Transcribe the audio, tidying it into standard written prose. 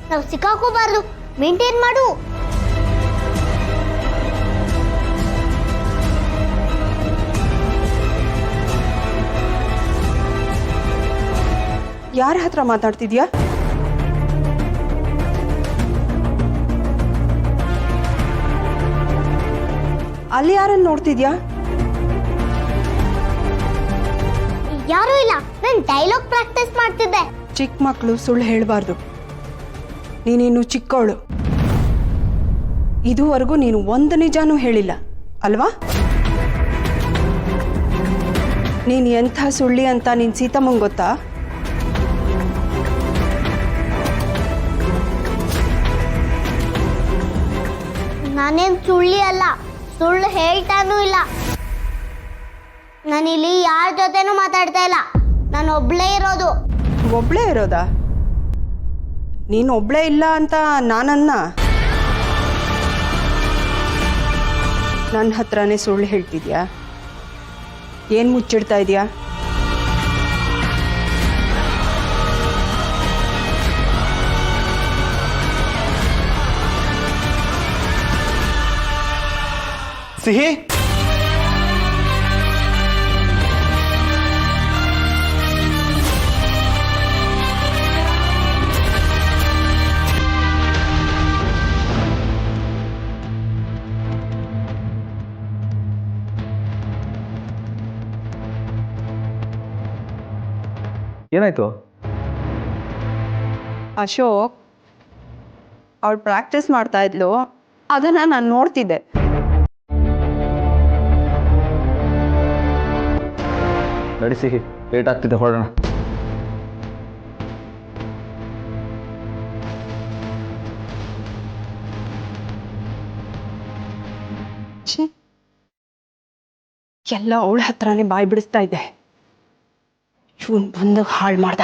ನಾವು ಸಿಕ್ಕಾಕೋಬಾರ್ದು. ಮೇಂಟೈನ್ ಮಾಡು. ಯಾರ ಹತ್ರ ಮಾತಾಡ್ತಿದ್ಯಾ? ಅಲ್ಲಿ ಯಾರನ್ನು ನೋಡ್ತಿದ್ಯಾ? ಯಾರೂ ಇಲ್ಲ, ನಾನು ಡೈಲಾಗ್ ಪ್ರಾಕ್ಟೀಸ್ ಮಾಡ್ತಿದ್ದೆ. ಚಿಕ್ಕ ಮಕ್ಕಳು ಸುಳ್ಳು ಹೇಳಬಾರ್ದು. ನೀನೇನು ಚಿಕ್ಕವಳು. ಇದುವರೆಗೂ ನೀನು ಒಂದು ನಿಜಾನೂ ಹೇಳಿಲ್ಲ ಅಲ್ವಾ? ನೀನು ಎಂಥ ಸುಳ್ಳಿ ಅಂತ ನಿನ್ನ ಸೀತಮ್ಮಂಗೆ ಗೊತ್ತಾ? ನಾನೇನು ಸುಳ್ಳಿ ಅಲ್ಲ, ಸುಳ್ಳು ಹೇಳ್ತಾನೂ ಇಲ್ಲ. ನಾನಿಲ್ಲಿ ಯಾರ ಜೊತೆನೂ ಮಾತಾಡ್ತಾ ಇಲ್ಲ, ನಾನು ಒಬ್ಳೇ ಇರೋದು. ಒಬ್ಳೇ ಇರೋದಾ? ನೀನು ಒಬ್ಳೇ ಇಲ್ಲ ಅಂತ ನಾನನ್ನ ನನ್ನ ಹತ್ರನೇ ಸುಳ್ಳು ಹೇಳ್ತಿದ್ಯಾ? ಏನು ಮುಚ್ಚಿಡ್ತಾ ಇದೆಯಾ? ಸಿಹಿ, ಏನಾಯ್ತು? ಅಶೋಕ್, ಅವಳು ಪ್ರಾಕ್ಟೀಸ್ ಮಾಡ್ತಾ ಇದ್ಲು, ಅದನ್ನು ನಾನು ನೋಡ್ತಿದ್ದೆ. ನಡಿ ಸಿಹಿ, ಲೇಟ್ ಆಗ್ತಿದೆ, ಹೊರಡೋಣ. ಛೀ, ಎಲ್ಲ ಅವಳ ಹತ್ರನೇ ಬಾಯಿ ಬಿಡಿಸ್ತಾ ಇದ್ದೆ. ಇವನು ಬಂದು ಹಾಳು ಮಾಡ್ದ.